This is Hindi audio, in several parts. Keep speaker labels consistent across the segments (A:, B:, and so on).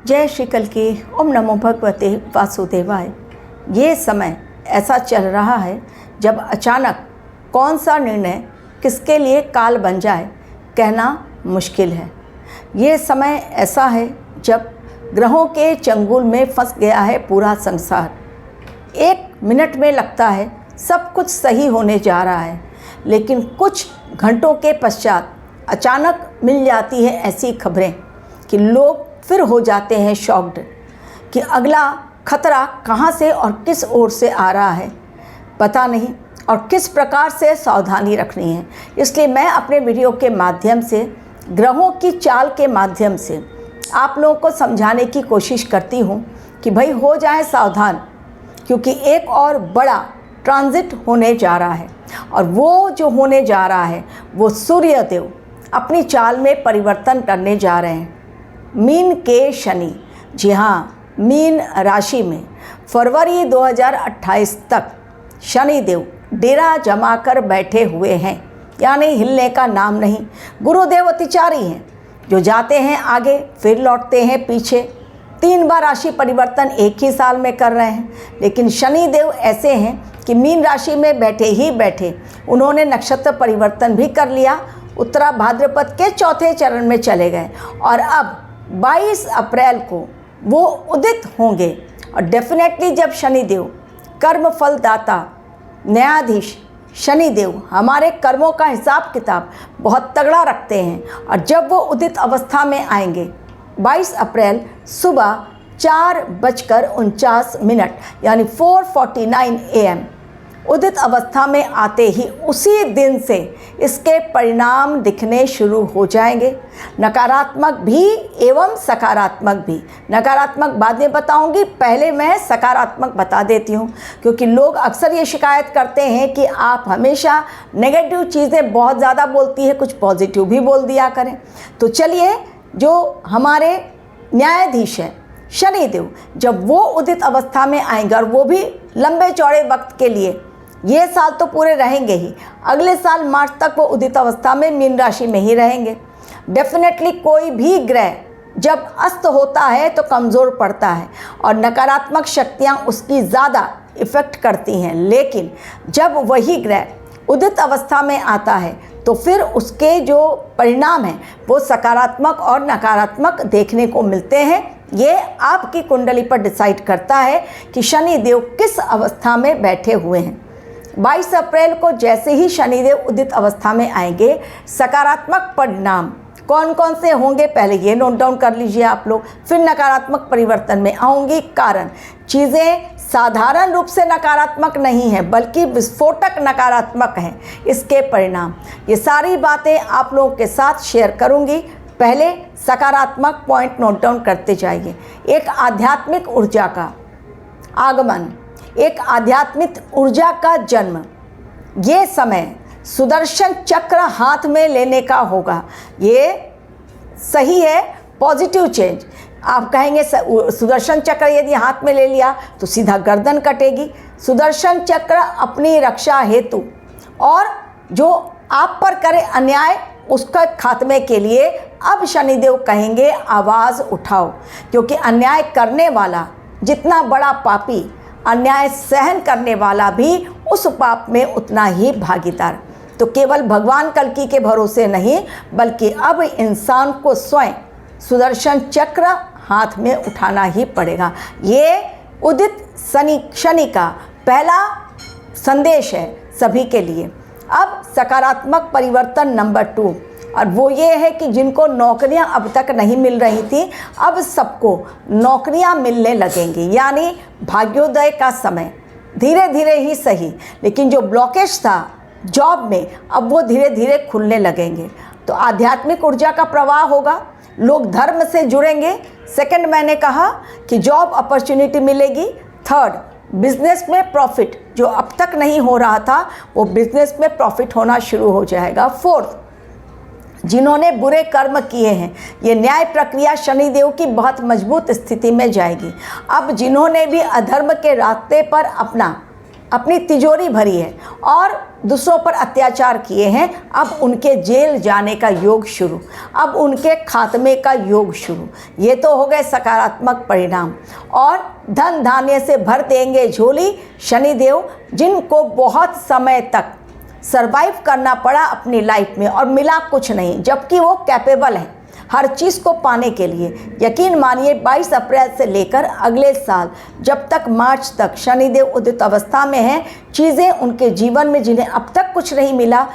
A: जय श्री कल्की। ओम नमो भगवते वासुदेवाय। ये समय ऐसा चल रहा है जब अचानक कौन सा निर्णय किसके लिए काल बन जाए कहना मुश्किल है। ये समय ऐसा है जब ग्रहों के चंगुल में फंस गया है पूरा संसार। एक मिनट में लगता है सब कुछ सही होने जा रहा है, लेकिन कुछ घंटों के पश्चात अचानक मिल जाती है ऐसी खबरें कि लोग फिर हो जाते हैं शॉक्ड कि अगला खतरा कहाँ से और किस ओर से आ रहा है पता नहीं, और किस प्रकार से सावधानी रखनी है। इसलिए मैं अपने वीडियो के माध्यम से, ग्रहों की चाल के माध्यम से आप लोगों को समझाने की कोशिश करती हूँ कि भाई हो जाए सावधान, क्योंकि एक और बड़ा ट्रांजिट होने जा रहा है। और वो जो होने जा रहा है वो सूर्य देव अपनी चाल में परिवर्तन करने जा रहे हैं। मीन के शनि, जी हाँ, मीन राशि में फरवरी 2028 तक शनि देव डेरा जमा कर बैठे हुए हैं, यानी हिलने का नाम नहीं। गुरुदेव अतिचारी हैं जो जाते हैं आगे फिर लौटते हैं पीछे। 3 बार राशि परिवर्तन एक ही साल में कर रहे हैं, लेकिन शनि देव ऐसे हैं कि मीन राशि में बैठे ही बैठे उन्होंने नक्षत्र परिवर्तन भी कर लिया, उत्तरा भाद्रपद के चौथे चरण में चले गए और अब 22 अप्रैल को वो उदित होंगे। और डेफिनेटली जब शनिदेव कर्म फलदाता न्यायाधीश शनिदेव हमारे कर्मों का हिसाब किताब बहुत तगड़ा रखते हैं, और जब वो उदित अवस्था में आएंगे 22 अप्रैल सुबह 4:49 यानी 4:49 AM उदित अवस्था में आते ही उसी दिन से इसके परिणाम दिखने शुरू हो जाएंगे, नकारात्मक भी एवं सकारात्मक भी। नकारात्मक बाद में बताऊंगी, पहले मैं सकारात्मक बता देती हूँ, क्योंकि लोग अक्सर ये शिकायत करते हैं कि आप हमेशा नेगेटिव चीज़ें बहुत ज़्यादा बोलती है, कुछ पॉजिटिव भी बोल दिया करें। तो चलिए, जो हमारे न्यायाधीश हैं शनिदेव, जब वो उदित अवस्था में आएंगे और वो भी लंबे चौड़े वक्त के लिए, ये साल तो पूरे रहेंगे ही, अगले साल मार्च तक वो उदित अवस्था में मीन राशि में ही रहेंगे। डेफिनेटली कोई भी ग्रह जब अस्त होता है तो कमज़ोर पड़ता है और नकारात्मक शक्तियाँ उसकी ज़्यादा इफ़ेक्ट करती हैं, लेकिन जब वही ग्रह उदित अवस्था में आता है तो फिर उसके जो परिणाम हैं वो सकारात्मक और नकारात्मक देखने को मिलते हैं। ये आपकी कुंडली पर डिसाइड करता है कि शनि देव किस अवस्था में बैठे हुए हैं। 22 अप्रैल को जैसे ही शनिदेव उदित अवस्था में आएंगे, सकारात्मक परिणाम कौन कौन से होंगे पहले ये नोट डाउन कर लीजिए आप लोग, फिर नकारात्मक परिवर्तन में आऊँगी। कारण चीज़ें साधारण रूप से नकारात्मक नहीं है, बल्कि विस्फोटक नकारात्मक हैं इसके परिणाम। ये सारी बातें आप लोगों के साथ शेयर करूँगी। पहले सकारात्मक पॉइंट नोट डाउन करते जाइए। एक आध्यात्मिक ऊर्जा का आगमन, एक आध्यात्मिक ऊर्जा का जन्म, ये समय सुदर्शन चक्र हाथ में लेने का होगा। ये सही है, पॉजिटिव चेंज। आप कहेंगे सुदर्शन चक्र यदि हाथ में ले लिया तो सीधा गर्दन कटेगी। सुदर्शन चक्र अपनी रक्षा हेतु और जो आप पर करे अन्याय उसका खात्मे के लिए अब शनिदेव कहेंगे आवाज़ उठाओ, क्योंकि अन्याय करने वाला जितना बड़ा पापी, अन्याय सहन करने वाला भी उस पाप में उतना ही भागीदार। तो केवल भगवान कल्की के भरोसे नहीं, बल्कि अब इंसान को स्वयं सुदर्शन चक्र हाथ में उठाना ही पड़ेगा। ये उदित शनि का पहला संदेश है सभी के लिए। अब सकारात्मक परिवर्तन नंबर 2, और वो ये है कि जिनको नौकरियां अब तक नहीं मिल रही थी, अब सबको नौकरियां मिलने लगेंगी, यानी भाग्योदय का समय। धीरे धीरे ही सही, लेकिन जो ब्लॉकेज था जॉब में अब वो धीरे धीरे खुलने लगेंगे। तो आध्यात्मिक ऊर्जा का प्रवाह होगा, लोग धर्म से जुड़ेंगे। सेकंड, मैंने कहा कि जॉब अपॉर्चुनिटी मिलेगी। थर्ड, बिजनेस में प्रॉफिट जो अब तक नहीं हो रहा था वो बिजनेस में प्रॉफिट होना शुरू हो जाएगा। फोर्थ, जिन्होंने बुरे कर्म किए हैं, ये न्याय प्रक्रिया शनिदेव की बहुत मजबूत स्थिति में जाएगी। अब जिन्होंने भी अधर्म के रास्ते पर अपना अपनी तिजोरी भरी है और दूसरों पर अत्याचार किए हैं, अब उनके जेल जाने का योग शुरू, अब उनके खात्मे का योग शुरू। ये तो हो गए सकारात्मक परिणाम। और धन धान्य से भर देंगे झोली शनिदेव, जिनको बहुत समय तक सरवाइव करना पड़ा अपनी लाइफ में और मिला कुछ नहीं, जबकि वो कैपेबल है हर चीज़ को पाने के लिए। यकीन मानिए 22 अप्रैल से लेकर अगले साल जब तक मार्च तक शनिदेव उदित अवस्था में हैं, चीज़ें उनके जीवन में जिन्हें अब तक कुछ नहीं मिला,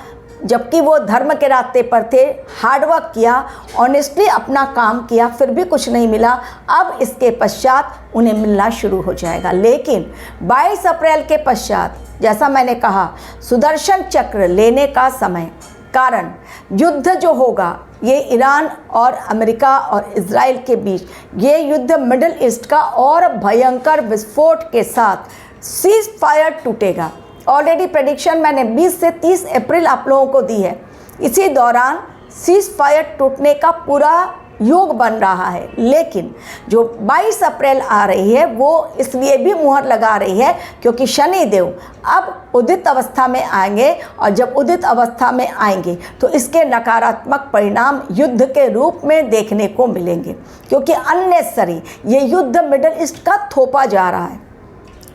A: जबकि वो धर्म के रास्ते पर थे, हार्डवर्क किया, ऑनेस्टली अपना काम किया, फिर भी कुछ नहीं मिला, अब इसके पश्चात उन्हें मिलना शुरू हो जाएगा। लेकिन 22 अप्रैल के पश्चात जैसा मैंने कहा, सुदर्शन चक्र लेने का समय, कारण युद्ध जो होगा ये ईरान और अमेरिका और इजराइल के बीच, ये युद्ध मिडिल ईस्ट का और भयंकर विस्फोट के साथ सीज फायर टूटेगा। ऑलरेडी प्रेडिक्शन मैंने 20 से 30 अप्रैल आप लोगों को दी है। इसी दौरान सीज फायर टूटने का पूरा योग बन रहा है। लेकिन जो 22 अप्रैल आ रही है वो इसलिए भी मुहर लगा रही है क्योंकि शनिदेव अब उदित अवस्था में आएंगे, और जब उदित अवस्था में आएंगे तो इसके नकारात्मक परिणाम युद्ध के रूप में देखने को मिलेंगे, क्योंकि अननेसेसरी ये युद्ध मिडिल ईस्ट का थोपा जा रहा है।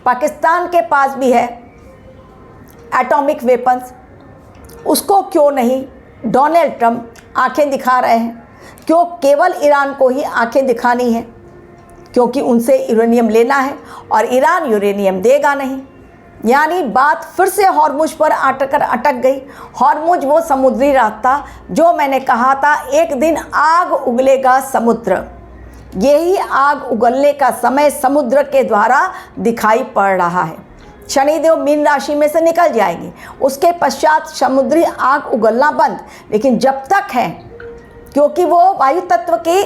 A: पाकिस्तान के पास भी है एटॉमिक वेपन्स, उसको क्यों नहीं डोनाल्ड ट्रंप आंखें दिखा रहे हैं? क्यों केवल ईरान को ही आंखें दिखानी है? क्योंकि उनसे यूरेनियम लेना है और ईरान यूरेनियम देगा नहीं। यानी बात फिर से हॉर्मुज पर अटक गई। हॉर्मुज वो समुद्री रास्ता जो मैंने कहा था एक दिन आग उगलेगा समुद्र, यही आग उगलने का समय समुद्र के द्वारा दिखाई पड़ रहा है। शनिदेव मीन राशि में से निकल जाएंगे, उसके पश्चात समुद्री आग उगलना बंद। लेकिन जब तक है, क्योंकि वो वायु तत्व के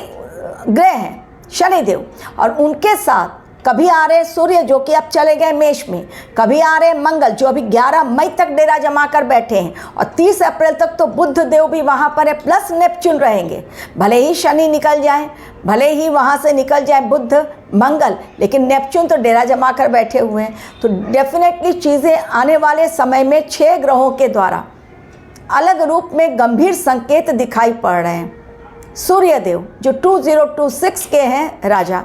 A: ग्रह हैं शनिदेव, और उनके साथ कभी आ रहे सूर्य जो कि अब चले गए मेष में, कभी आ रहे मंगल जो अभी 11 मई तक डेरा जमा कर बैठे हैं, और 30 अप्रैल तक तो बुध देव भी वहाँ पर है, प्लस नेपच्यून रहेंगे। भले ही शनि निकल जाए, भले ही वहाँ से निकल जाए बुध मंगल, लेकिन नेपच्यून तो डेरा जमा कर बैठे हुए हैं। तो डेफिनेटली चीज़ें आने वाले समय में 6 ग्रहों के द्वारा अलग रूप में गंभीर संकेत दिखाई पड़ रहे हैं। सूर्यदेव जो 2026 के हैं राजा,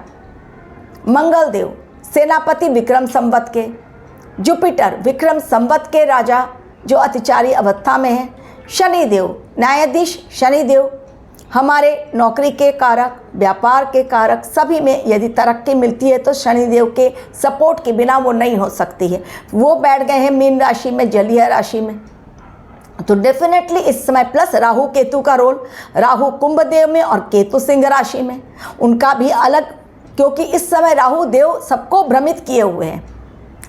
A: मंगल देव सेनापति विक्रम संवत के, जुपिटर विक्रम संवत के राजा जो अतिचारी अवस्था में हैं, शनिदेव न्यायाधीश, शनिदेव हमारे नौकरी के कारक, व्यापार के कारक, सभी में यदि तरक्की मिलती है तो शनिदेव के सपोर्ट के बिना वो नहीं हो सकती है। वो बैठ गए हैं मीन राशि में, जलीय राशि में, तो डेफिनेटली इस समय प्लस राहु केतु का रोल, राहु कुंभ देव में और केतु सिंह राशि में, उनका भी अलग, क्योंकि इस समय राहु देव सबको भ्रमित किए हुए हैं।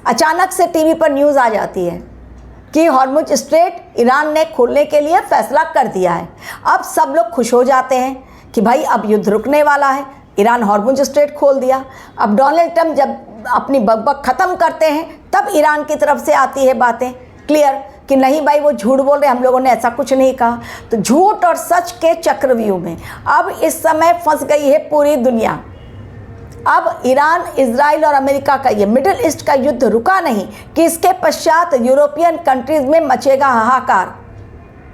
A: अचानक से टीवी पर न्यूज़ आ जाती है कि हॉर्मुज स्ट्रेट ईरान ने खोलने के लिए फैसला कर दिया है। अब सब लोग खुश हो जाते हैं कि भाई अब युद्ध रुकने वाला है, ईरान हॉर्मुज स्ट्रेट खोल दिया। अब डोनाल्ड ट्रंप जब अपनी बकबक ख़त्म करते हैं तब ईरान की तरफ से आती है बातें क्लियर कि नहीं भाई वो झूठ बोल रहे, हम लोगों ने ऐसा कुछ नहीं कहा। तो झूठ और सच के चक्रव्यूह में अब इस समय फंस गई है पूरी दुनिया। अब ईरान, इजराइल और अमेरिका का ये मिडिल ईस्ट का युद्ध रुका नहीं कि इसके पश्चात यूरोपियन कंट्रीज़ में मचेगा हाहाकार।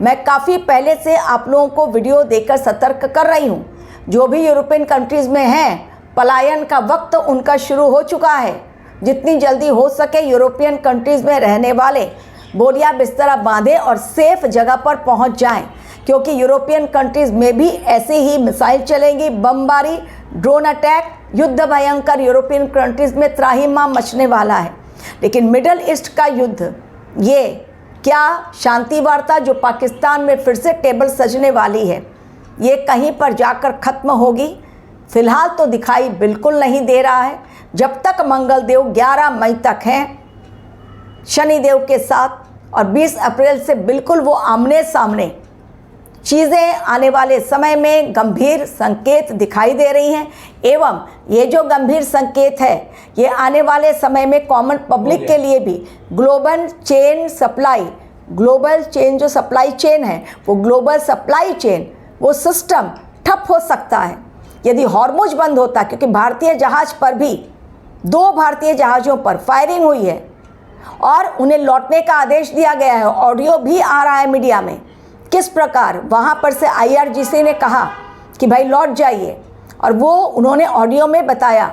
A: मैं काफ़ी पहले से आप लोगों को वीडियो देकर सतर्क कर रही हूँ, जो भी यूरोपियन कंट्रीज़ में हैं पलायन का वक्त उनका शुरू हो चुका है। जितनी जल्दी हो सके यूरोपियन कंट्रीज़ में रहने वाले बोरिया बिस्तरा बांधे और सेफ जगह पर पहुंच जाएं, क्योंकि यूरोपियन कंट्रीज़ में भी ऐसे ही मिसाइल चलेंगी, बमबारी, ड्रोन अटैक, युद्ध भयंकर यूरोपियन कंट्रीज़ में त्राहिमाम मचने वाला है। लेकिन मिडल ईस्ट का युद्ध, ये क्या शांति वार्ता जो पाकिस्तान में फिर से टेबल सजने वाली है, ये कहीं पर जाकर ख़त्म होगी? फिलहाल तो दिखाई बिल्कुल नहीं दे रहा है। जब तक मंगल देव 11 मई तक हैं शनिदेव के साथ, और 20 अप्रैल से बिल्कुल वो आमने सामने, चीज़ें आने वाले समय में गंभीर संकेत दिखाई दे रही हैं। एवं ये जो गंभीर संकेत है ये आने वाले समय में कॉमन पब्लिक के लिए भी global chain supply, global chain जो सप्लाई चेन है वो ग्लोबल सप्लाई चेन, वो सिस्टम ठप हो सकता है यदि हॉर्मुज बंद होता। क्योंकि भारतीय जहाज़ पर भी 2 भारतीय जहाज़ों पर फायरिंग हुई है, और उन्हें लौटने का आदेश दिया गया है। ऑडियो भी आ रहा है मीडिया में किस प्रकार वहाँ पर से IRGC ने कहा कि भाई लौट जाइए, और वो उन्होंने ऑडियो में बताया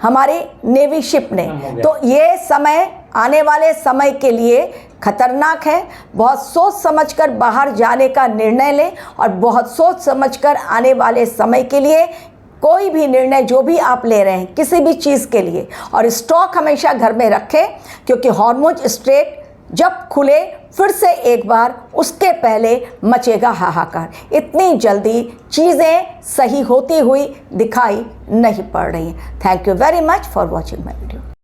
A: हमारी नेवी शिप ने। तो ये समय आने वाले समय के लिए खतरनाक है। बहुत सोच समझकर बाहर जाने का निर्णय लें और बहुत सोच समझकर आने वाले समय के लिए कोई भी निर्णय जो भी आप ले रहे हैं किसी भी चीज़ के लिए, और स्टॉक हमेशा घर में रखें, क्योंकि हॉर्मुज स्ट्रेट जब खुले फिर से एक बार उसके पहले मचेगा हाहाकार। इतनी जल्दी चीज़ें सही होती हुई दिखाई नहीं पड़ रही हैं। Thank you very much for watching my video.